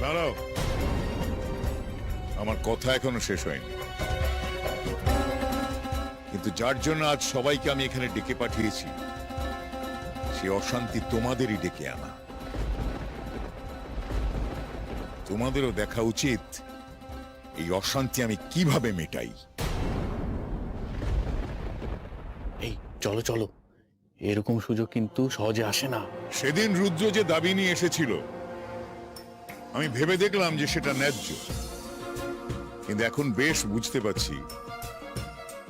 দাঁড়াও, আমার কথা এখনো শেষ হয়নি। কিন্তু যার জন্য আজ সবাইকে আমি এখানে ডেকে পাঠিয়েছি, সে অশান্তি তোমাদেরই ডেকে আনা। তোমাদেরও দেখা উচিত এই অশান্তি আমি কিভাবে মেটাই। এই চলো চলো, এরকম সুযোগ কিন্তু সহজে আসে না। সেদিন রুদ্র যে দাবি নিয়ে এসেছিল, আমি ভেবে দেখলাম যে সেটা ন্যায্য, কিন্তু এখন বেশ বুঝতে পারছি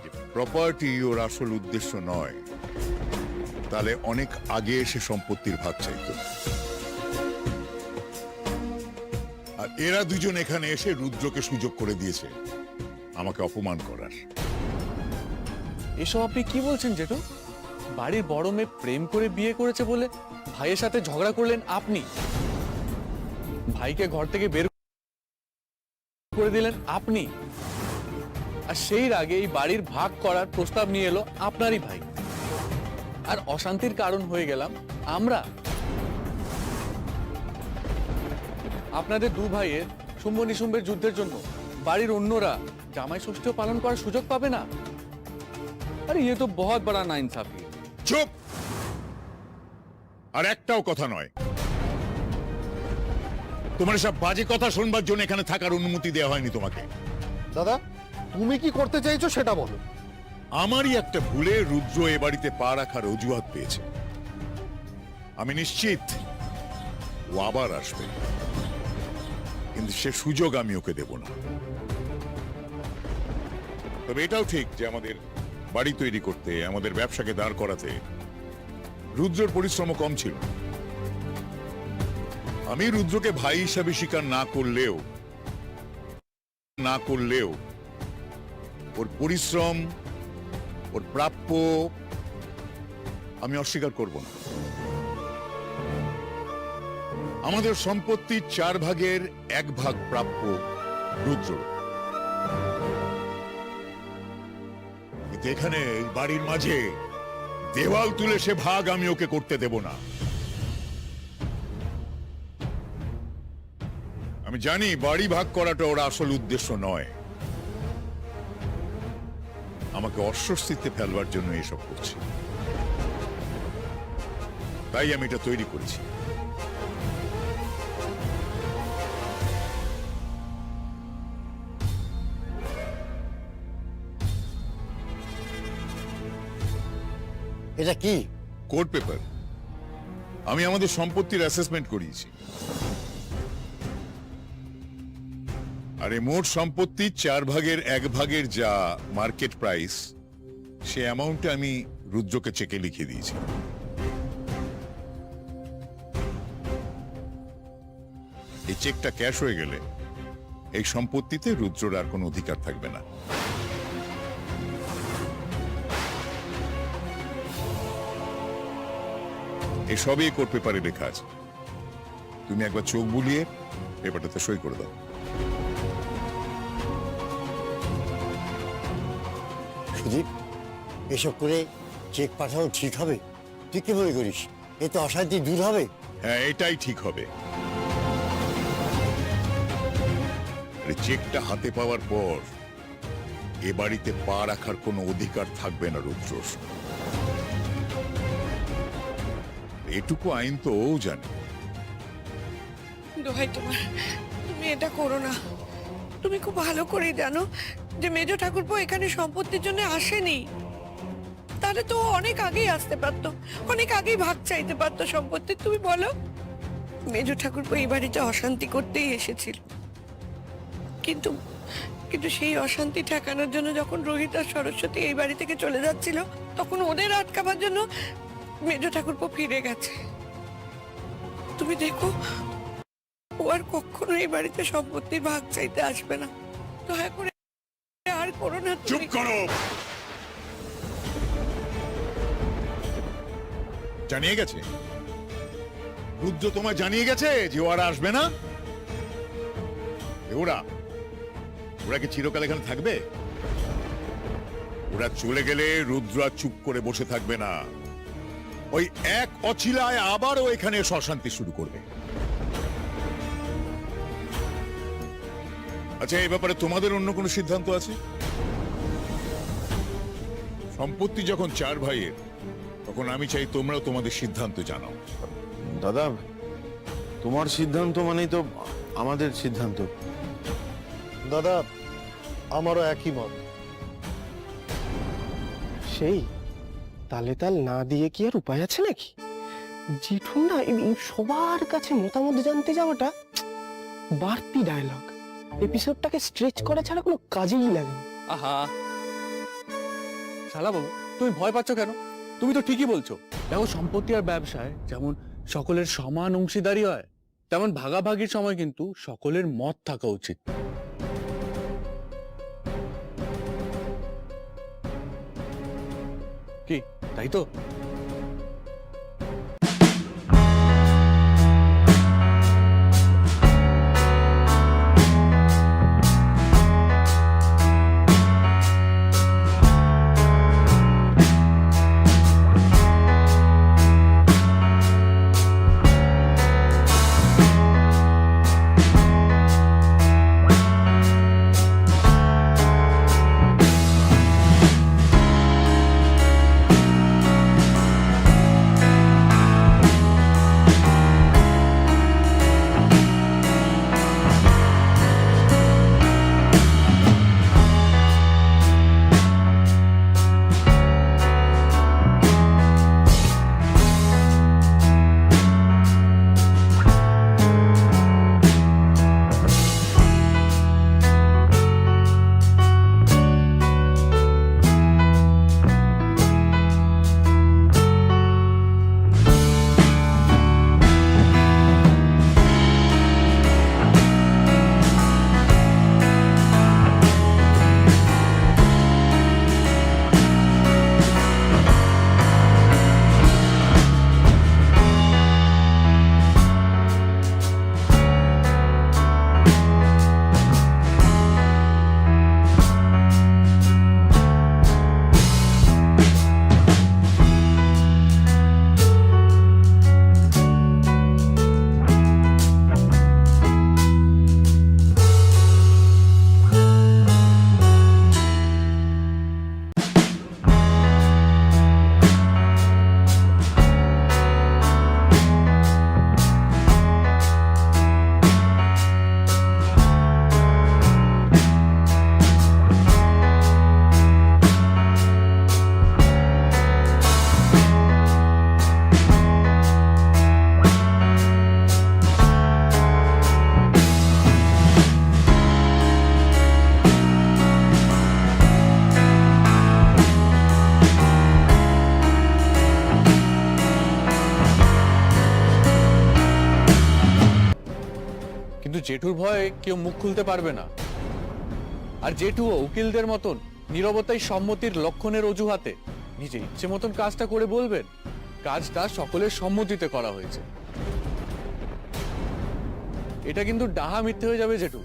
যে প্রপার্টি ওর আসল উদ্দেশ্য নয়। তাহলে অনেক আগে এসে সম্পত্তির ভাগ চাইত। আর এরা দুজন এখানে এসে রুদ্রকে সুযোগ করে দিয়েছে আমাকে অপমান করার। এসব আপনি কি বলছেন জেঠু? বাড়ির বড় মেয়ে প্রেম করে বিয়ে করেছে বলে ভাইয়ের সাথে ঝগড়া করলেন আপনি, ভাইকে ঘর থেকে বের করে দিলেন আপনি, আর সেই আগে এই বাড়ির ভাগ করার প্রস্তাব নিয়ে এলো আপনারই ভাই, আর অশান্তির কারণ হয়ে গেলাম আমরা। আপনাদের দু ভাইয়ের শুম্ভ নিশুম্ভের যুদ্ধের জন্য বাড়ির অন্যরা জামাই ষষ্ঠীও পালন করার সুযোগ পাবে না। আরে ये तो बहुत बड़ा नाइंसाफी है। চুপ! আর একটাও কথা নয়। তোমার সব বাজে কথা শুনবার জন্য এখানে থাকার অনুমতি দেওয়া হয়নি তোমাকে। দাদা, তুমি কি করতে চাইছো সেটা বলো। আমারই একটা ভুলে রুদ্র এ বাড়িতে পা রাখার অজুহাত পেয়েছে। আমি নিশ্চিত ও আবার আসবে, কিন্তু সে সুযোগ আমি ওকে দেব না। তবে এটাও ঠিক যে আমাদের বাড়ি তৈরি করতে, আমাদের ব্যবসাকে দাঁড় করাতে রুদ্রের পরিশ্রম কম ছিল। আমি রুদ্রকে ভাই হিসাবে স্বীকার না করলেও ওর পরিশ্রম, ওর প্রাপ্য আমি অস্বীকার করব না। আমাদের সম্পত্তির 4 ভাগের 1 ভাগ প্রাপ্য রুদ্র। কিন্তু এখানে বাড়ির মাঝে দেওয়াল তুলে সে ভাগ আমি ওকে করতে দেব না। আমি জানি বাড়ি ভাগ করাটা ওর আসল উদ্দেশ্য নয়, আমাকে অস্বস্তিতে ফেলবার জন্য এসব করছে। তাই আমি এটা তৈরি করেছি। এটা কি? Court paper. আমি আমাদের সম্পত্তির অ্যাসেসমেন্ট করিয়েছি, আর এই মোট সম্পত্তির 4 ভাগের 1 ভাগের যা মার্কেট প্রাইস, সে অ্যামাউন্টে আমি রুদ্রকে চেকে লিখে দিয়েছি। এই চেকটা ক্যাশ হয়ে গেলে এই সম্পত্তিতে রুদ্রর আর কোনো অধিকার থাকবে না। এসবই কোর্ট পেপারে লেখা আছে। তুমি একবার চোখ বুলিয়ে পেপারটাতে সই করে দাও। সুদীপ, এসব করে চেক পাঠানো ঠিক হবে? তুই কি মনে করিস এতে অশান্তি দূর হবে? হ্যাঁ, এটাই ঠিক হবে। চেকটা হাতে পাওয়ার পর এ বাড়িতে পা রাখার কোনো অধিকার থাকবে না রুদ্র। এটুকু আইন তো ও জানে। দোহাই তোমার, তুমি এটা করো না। তুমি খুব ভালো করেই জানো যে মেজ ঠাকুরপো এখানে সম্পত্তির জন্য আসেনি। তাহলে তো ও অনেক আগেই আসতে পারতো, অনেক আগেই ভাগ চাইতে পারতো সম্পত্তি। তুমি বলো, মেজ ঠাকুরপো এই বাড়িতে অশান্তি করতেই এসেছিল, কিন্তু কিন্তু সেই অশান্তি ঠেকানোর জন্য যখন রোহিত আর সরস্বতী এই বাড়ি থেকে চলে যাচ্ছিল, তখন ওদের আটকাবার জন্য মেজ ঠাকুরপো ফিরে গেছে। তুমি দেখো, ও আর কখনো এই বাড়িতে সম্পত্তির ভাগ চাইতে আসবে না। দয়া করে আর করো না। চুপ করো! জানিয়ে গেছে রুদ্র, তোমায় জানিয়ে গেছে যে ও আর আসবে না? ওরা কি চিরকাল এখানে থাকবে? ওরা চলে গেলে রুদ্র আর চুপ করে বসে থাকবে না। ওই এক অছিলায় আবারও এখানে এসে অশান্তি শুরু করবে। আচ্ছা, এই ব্যাপারে তোমাদের অন্য কোনো সিদ্ধান্ত আছে? সম্পত্তি যখন 4 ভাইয়ের, তখন আমি চাই তোমরাও তোমাদের সিদ্ধান্ত জানাও। দাদা, তোমার সিদ্ধান্ত মানেই তো আমাদের সিদ্ধান্ত। দাদা, আমারও একই মত। সেই তালে তাল না দিয়ে কি আর উপায় আছে নাকি? জেঠু না এই সবার কাছে মতামত জানতে যাওয়াটা বাড়তি ডায়লগ, এপিসোডটাকে স্ট্রেচ করা ছাড়া কোনো কাজেই লাগে না। আহা শালা বাবু, তুমি ভয় পাচ্ছ কেন? তুমি তো ঠিকই বলছো। দেখো, সম্পত্তি আর ব্যবসায় যেমন সকলের সমান অংশীদারি হয়, তেমন ভাগাভাগির সময় কিন্তু সকলের মত থাকা উচিত। কি তাই তো? জেঠুর ভয়ে কেউ মুখ খুলতে পারবে না। আর জেঠুও উকিলদের মতন নীরবতাই সম্মতির লক্ষণের অজুহাতে নিজে ইচ্ছে মতন কাজটা করে বলবেন কাজটা সকলের সম্মতিতে করা হয়েছে। এটা কিন্তু ডাহা মিথ্যে হয়ে যাবে জেঠু।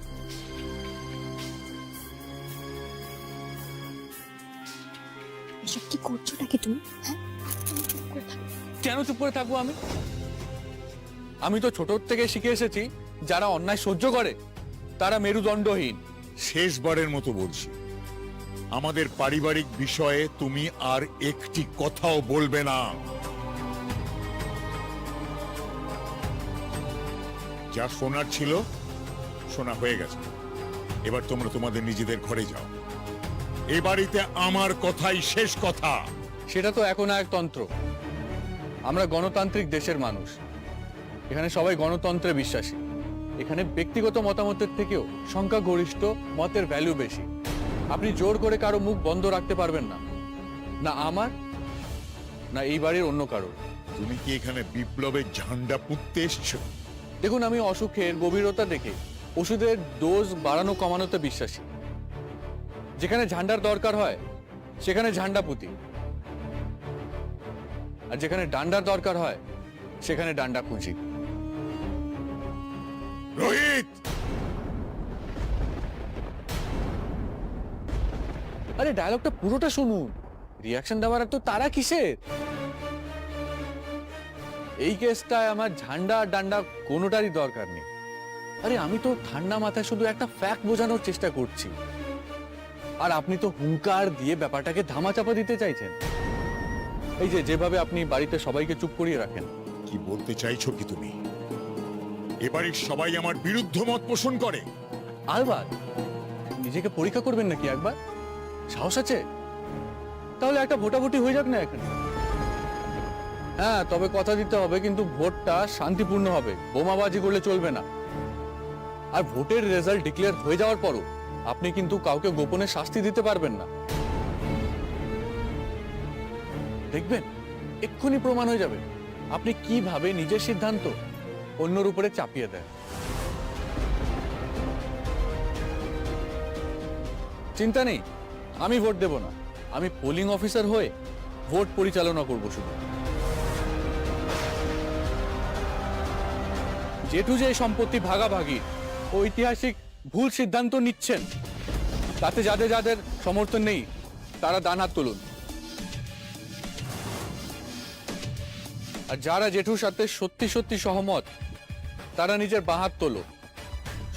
এসব কি করছো নাকি তুমি? কেন চুপ করে থাকবো আমি? আমি তো ছোট থেকে শিখে এসেছি যারা অন্যায় সহ্য করে তারা মেরুদণ্ডহীন। শেষবারের মতো বলছি, আমাদের পারিবারিক বিষয়ে তুমি আর একটি কথাও বলবে না। যা শোনার ছিল শোনা হয়ে গেছে, এবার তোমরা তোমাদের নিজেদের ঘরে যাও। এ বাড়িতে আমার কথাই শেষ কথা। সেটা তো এখন একতন্ত্র। আমরা গণতান্ত্রিক দেশের মানুষ, এখানে সবাই গণতন্ত্রে বিশ্বাসী। এখানে ব্যক্তিগত মতামতের থেকেও সংখ্যাগরিষ্ঠ মতের ভ্যালু বেশি। আপনি জোর করে কারো মুখ বন্ধ রাখতে পারবেন না, না আমার না এই বাড়ির অন্য কারো। তুমি কি এখানে বিপ্লবের ঝান্ডা পুঁততে এসছো? দেখুন, আমি অসুখের গভীরতা দেখে ওষুধের ডোজ বাড়ানো কমানোতে বিশ্বাসী। যেখানে ঝান্ডার দরকার হয় সেখানে ঝান্ডা পুঁতি, আর যেখানে ডান্ডার দরকার হয় সেখানে ডান্ডা খুঁজি। রোহিত, আরে ডায়লগটা পুরোটা শুনুন, রিয়াকশন দেওয়ার তো তারা কিসের? এই কেসটায় আমার ঝান্ডা আর ডান্ডা কোনোটারই দরকার নেই। আরে আমি তো ঠান্ডা মাথায় শুধু একটা ফ্যাক্ট বোঝানোর চেষ্টা করছি, আর আপনি তো হুঙ্কার দিয়ে ব্যাপারটাকে ধামাচাপা দিতে চাইছেন। এই যে যেভাবে আপনি বাড়িতে সবাইকে চুপ করিয়ে রাখেন। কি বলতে চাইছো কি তুমি? এবারের সবাই আমার বিরুদ্ধ মত পোষণ করে। আলবাত নিজেকে পরীক্ষা করবেন নাকি একবার? সাহস আছে? তাহলে একটা ভোটাভুটি হয়ে যাক না এখানে। হ্যাঁ, তবে কথা দিতে হবে কিন্তু ভোটটা শান্তিপূর্ণ হবে, বোমাবাজি করলে চলবে না। আর ভোটের রেজাল্ট ডিক্লেয়ার হয়ে যাওয়ার পরও আপনি কিন্তু কাউকে গোপনে শাস্তি দিতে পারবেন না। দেখবেন এক্ষুনি প্রমাণ হয়ে যাবে আপনি কিভাবে নিজের সিদ্ধান্ত অন্যর উপরে চাপিয়ে দেন। চিন্তা নেই, আমি ভোট দেব না, আমি পোলিং অফিসার হয়ে ভোট পরিচালনা করব শুধু। জেঠু যে সম্পত্তি ভাগাভাগি ঐতিহাসিক ভুল সিদ্ধান্ত নিচ্ছেন, তাতে যাদের যাদের সমর্থন নেই তারা ডান হাত তুলুন। আর যারা জেঠুর সাথে সত্যি সত্যি সহমত তারা নিজের বাঁ হাত তোলো।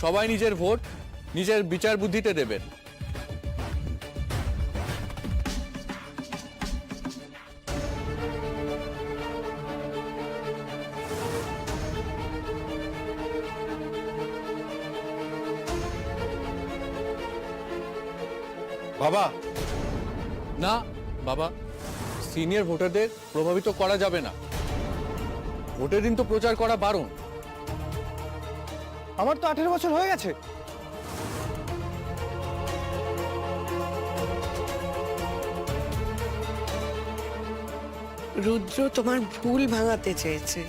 সবাই নিজের ভোট নিজের বিচার বুদ্ধিতে দেবেন। বাবা, না বাবা, সিনিয়র ভোটারদের প্রভাবিত করা যাবে না। ভোটের দিন তো প্রচার করা বারণ। আমার তো 18 বছর হয়ে গেছে। রুদ্র তোমার ভুল ভাঙাতে চেয়েছে।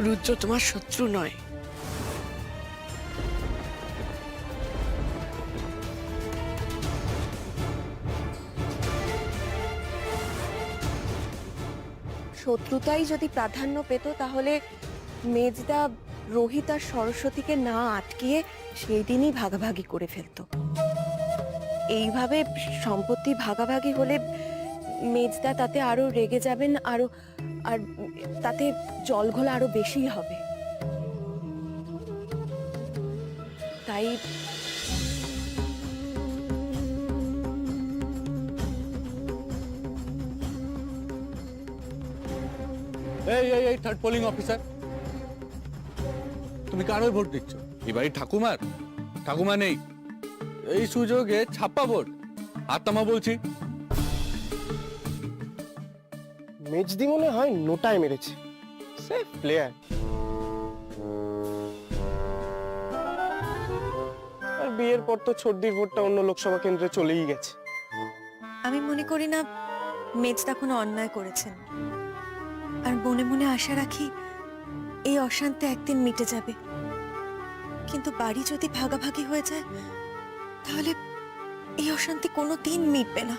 রুদ্র তোমার শত্রু নয়। শত্রুতাই যদি প্রাধান্য পেত তাহলে মেজদা রোহিত আর সরস্বতীকে না আটকিয়ে সেই দিনই ভাগাভাগি করে ফেলতো। এইভাবে সম্পত্তি ভাগাভাগি হলে মেজদা তাতে আরো রেগে যাবেন, আর তাতে জলঘোলা আরো বেশি হবে। তাই এই এই এই থার্ড পোলিং অফিসার, তুমি কার হয়ে ভোট দিচ্ছ? এবারে ঠাকুমার? ঠাকুমা নেই, এই সুযোগে ছাপ্পা ভোট। আত্মা বলছি। মেজদি মনে হয় নোটায় মেরেছে। Safe player. আর বিয়ের পর তো ছর্দির ভোটটা অন্য লোকসভা কেন্দ্রে চলেই গেছে। আমি মনে করি না মেজদা কোনো অন্যায় করেছেন, আর মনে মনে আশা রাখি এই অশান্তি একদিন মিটে যাবে। কিন্তু বাড়ি যদি ভাগাভাগি হয়ে যায় তাহলে এই অশান্তি কোনোদিন মিটবে না।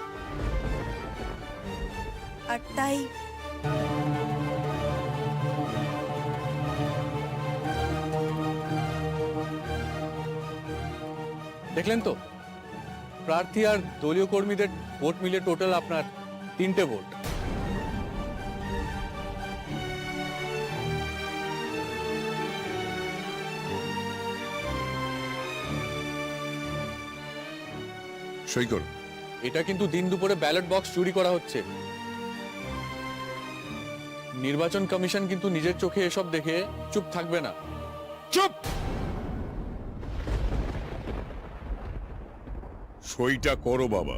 আর তাই দেখলেন তো, প্রার্থী আর দলীয় কর্মীদের ভোট মিলে টোটাল আপনার 3টে ভোট। সই করো। এটা কিন্তু দিন দুপুরে ব্যালট বক্স চুরি করা হচ্ছে। নির্বাচন কমিশন কিন্তু নিজের চোখে এসব দেখে চুপ থাকবে না। চুপ! সইটা করো বাবা।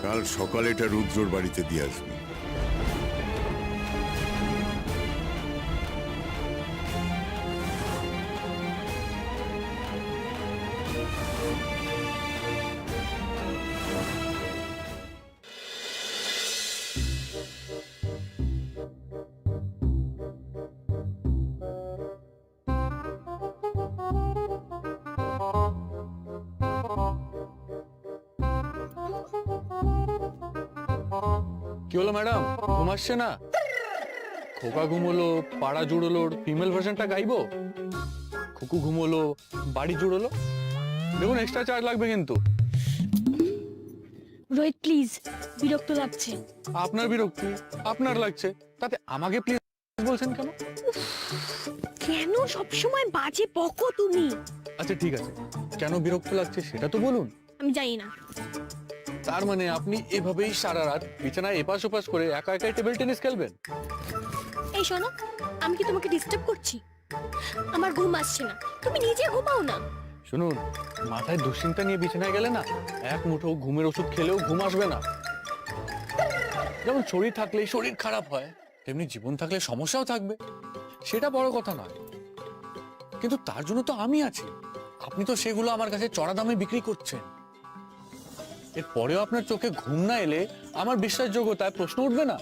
কাল সকালে এটা রুদ্রর বাড়িতে দিয়ে আসবি। কি হলো ম্যাডাম, ঘুম আসছে না? খোকা ঘুমোলো, পাড়া জুড়োলোর ফিমেল ভার্সনটা গাইবো? খুকু ঘুমোলো, বাড়ি জুড়োলো। দেখুন এক্সট্রা চার্জ লাগবে কিন্তু। রোহিত প্লিজ, বিরক্ত লাগছে। আপনার বিরক্তি আপনার লাগছে, তাতে আমাকে প্লিজ বলছেন কেন? কেন সবসময় বাজে বকো তুমি? আচ্ছা ঠিক আছে, কেন বিরক্ত লাগছে সেটা তো বলুন। আমি জানি না। তার মানে আপনি এভাবেই সারা রাত বিছানায় এপাশ ওপাশ করে একা একাই টেবিল টেনিস খেলবেন? এই শোনো, আমি কি তোমাকে ডিস্টার্ব করছি? আমার ঘুম আসছে না, তুমি নিজে ঘুমাও না। শুনুন, মাথায় দুশ্চিন্তা নিয়ে বিছানায় গেলে না, এক মুঠো ঘুমের ওষুধ খেলেও ঘুম আসবে না। যেমন শরীর থাকলে শরীর খারাপ হয়, তেমনি জীবন থাকলে সমস্যাও থাকবে। সেটা বড় কথা নয়, কিন্তু তার জন্য তো আমি আছি। আপনি তো সেগুলো আমার কাছে চড়া দামে বিক্রি করছেন। এর পরেও আপনার চোখে ঘুম না এলে আমার বিশ্বাসযোগ্যতায় প্রশ্ন উঠবে না।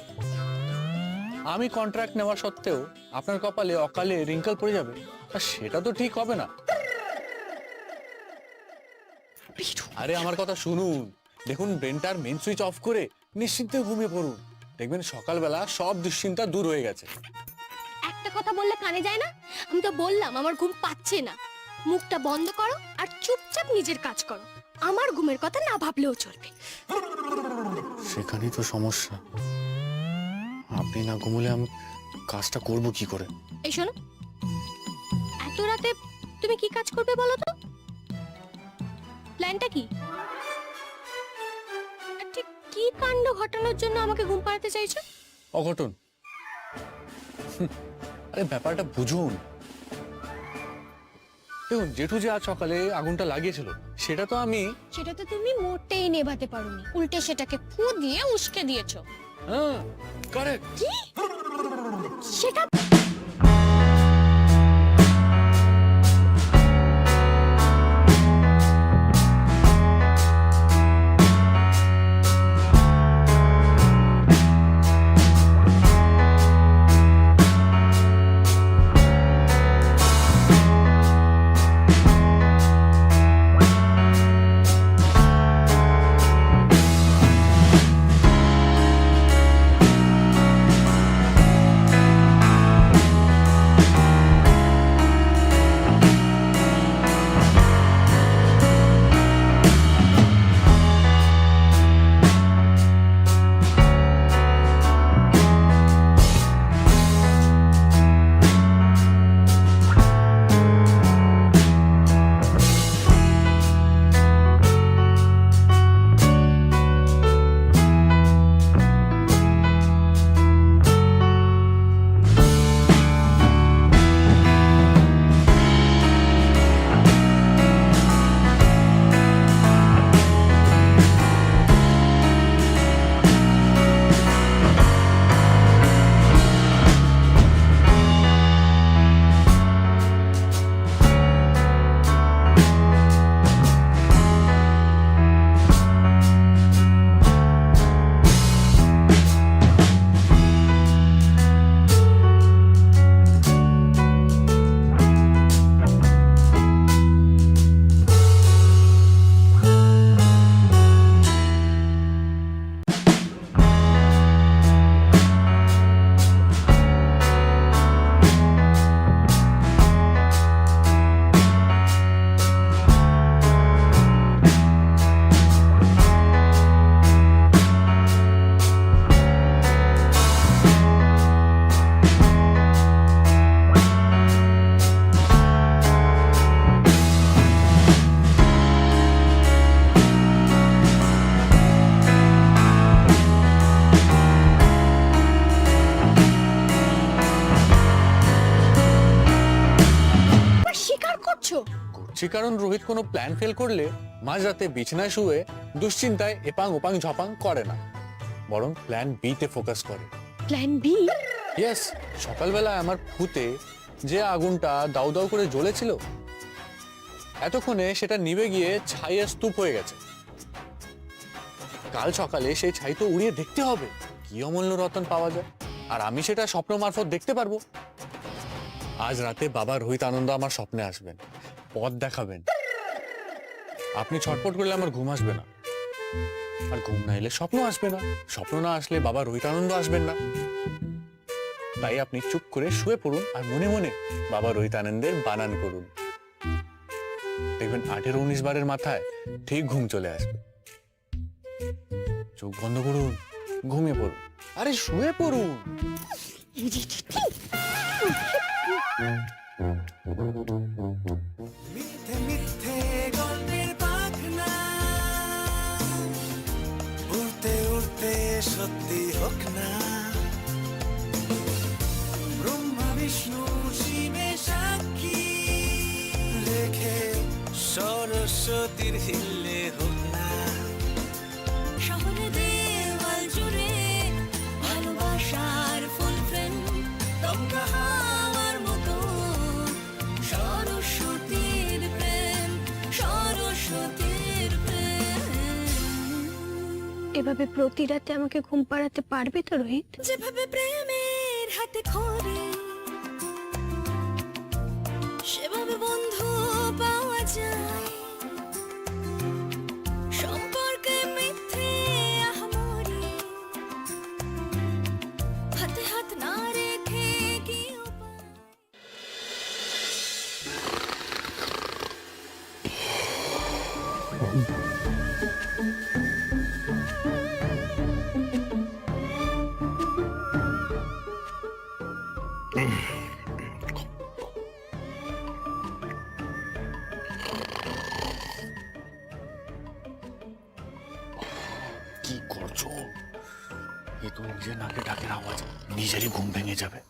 আমি কন্ট্রাক্ট নেওয়া সত্ত্বেও আপনার কপালে অকালে রিঙ্কেল পড়ে যাবে, আর সেটা তো ঠিক হবে না। আরে আমার কথা শুনুন, দেখুন ব্রেনটার মেন সুইচ অফ করে নিশ্চিন্তে ঘুমিয়ে পড়ুন। দেখবেন সকালবেলা সব দুশ্চিন্তা দূর হয়ে গেছে। একটা কথা বললে কানে যায় না? আমি তো বললাম আমার ঘুম পাচ্ছে না। মুখটা বন্ধ করো আর চুপচাপ নিজের কাজ করো। আমার ঘুমের কথা না ভাবলেও চলবে। সেখানেই তো সমস্যা। আপনি না ঘুমলে আমি কাজটা করব কি করে? এই শোনো, এত রাতে তুমি কি কাজ করবে বলো তো? প্ল্যানটা কি? আর ঠিক কি কাণ্ড ঘটানোর জন্য আমাকে ঘুম পাড়াতে চাইছো? অঘটন। আরে ব্যাপারটা বুঝুন। দেখুন, জেঠু যে আজ সকালে আগুনটা লাগিয়েছিল সেটা তো আমি। সেটা তো তুমি মোটেই নেভাতে পারোনি, উল্টে সেটাকে ফু দিয়ে উস্কে দিয়েছো। হ্যাঁ, কারেক্ট। কি? সেটা করছি কারণ রোহিত কোনো প্ল্যান ফেল করলে মাঝরাতে বিছানায় শুয়ে দুশ্চিন্তায় এপাং ওপাং ঝপাং করে না, বরং প্ল্যান বি তে ফোকাস করে। Plan B? ইয়েস, সকালবেলায় আমার ভূতে যে আগুনটা দাউ দাউ করে জ্বলেছিল, এতক্ষণে সেটা নিভে গিয়ে ছাইয়ে স্তূপ হয়ে গেছে। কাল সকালে সেই ছাই তো উড়িয়ে দেখতে হবে কি অমূল্য রতন পাওয়া যায়, আর আমি সেটা স্বপ্ন মারফত দেখতে পারবো। আজ রাতে বাবা রোহিত আনন্দ আমার স্বপ্নে আসবেন, পথ দেখাবেন। আপনি ছটফট করলে আমার ঘুম আসবে না, আর ঘুম না এলে স্বপ্ন আসবে না, স্বপ্ন না আসলে বাবা রোহিত আনন্দ আসবেন না। তাই আপনি চুপ করে শুয়ে পড়ুন আর মনে মনে বাবা রোহিত আনন্দের বানান করুন। দেখবেন 18-19 বারের মাথায় ঠিক ঘুম চলে আসবে। চোখ বন্ধ করুন, ঘুমিয়ে পড়ুন। আরে শুয়ে পড়ুন। মিথ্যে মিথ্যে গল্পের পাখনা উড়তে উড়তে সত্যি হোক না, ব্রহ্মা বিষ্ণু শিবে সাক্ষী রেখে সরস্বতীর হিল্লে হোক না। শহরে দেওয়াল জুড়ে ভালোবাসার ফুল ফ্রেন্ড দমকা হাওয়ার মতো সরস্বতীর প্রেম, সরস্বতীর প্রেম। এভাবে প্রতি রাতে আমাকে ঘুম পাড়াতে পারবে তো রোহিত? যেভাবে প্রেমের হাতে খড়ি সেভাবে বন্ধু পাওয়া যায়, সম্পর্কে মিথ্যে আহামরি হাতে হাত না রেখে কি উপায়। কি করছো? এ তো নিজের নাকে ডাকের আওয়াজ, নিজেরই ঘুম ভেঙে যাবে।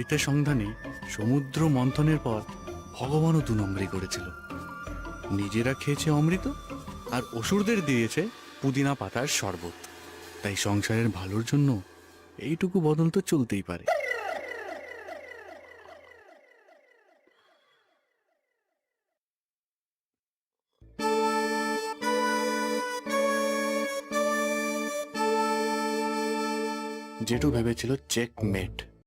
অমৃতের সন্ধানে সমুদ্র মন্থনের পর ভগবানও 2 নম্বরই করেছিল। নিজেরা খেয়েছে অমৃত আর অসুরদের দিয়েছে পুদিনা পাতার শরবত। তাই সংসারের ভালোর জন্য এইটুকু বদল তো চলতেই পারে। জেঠু ভেবেছিল চেকমেট,